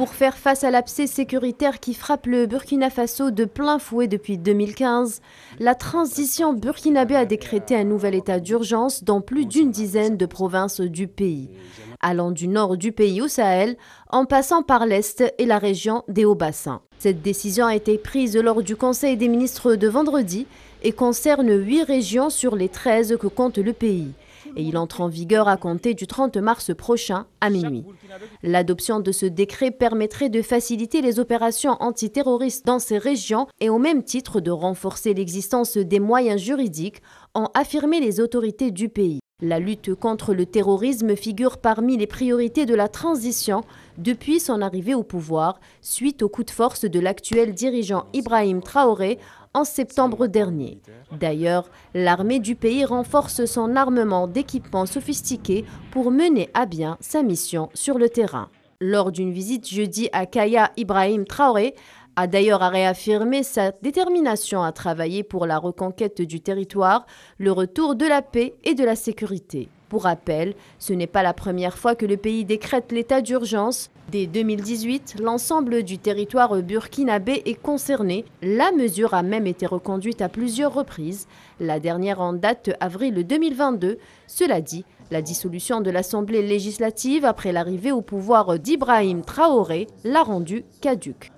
Pour faire face à l'abcès sécuritaire qui frappe le Burkina Faso de plein fouet depuis 2015, la transition burkinabé a décrété un nouvel état d'urgence dans plus d'une dizaine de provinces du pays, allant du nord du pays au Sahel, en passant par l'Est et la région des Hauts-Bassins. Cette décision a été prise lors du Conseil des ministres de vendredi et concerne 8 régions sur les 13 que compte le pays. Et il entre en vigueur à compter du 30 mars prochain à minuit. L'adoption de ce décret permettrait de faciliter les opérations antiterroristes dans ces régions et au même titre de renforcer l'existence des moyens juridiques, ont affirmé les autorités du pays. La lutte contre le terrorisme figure parmi les priorités de la transition depuis son arrivée au pouvoir, suite au coup de force de l'actuel dirigeant Ibrahim Traoré en septembre dernier. D'ailleurs, l'armée du pays renforce son armement d'équipements sophistiqués pour mener à bien sa mission sur le terrain. Lors d'une visite jeudi à Kaya, Ibrahim Traoré a d'ailleurs réaffirmé sa détermination à travailler pour la reconquête du territoire, le retour de la paix et de la sécurité. Pour rappel, ce n'est pas la première fois que le pays décrète l'état d'urgence. Dès 2018, l'ensemble du territoire burkinabé est concerné. La mesure a même été reconduite à plusieurs reprises. La dernière en date avril 2022. Cela dit, la dissolution de l'Assemblée législative après l'arrivée au pouvoir d'Ibrahim Traoré l'a rendue caduque.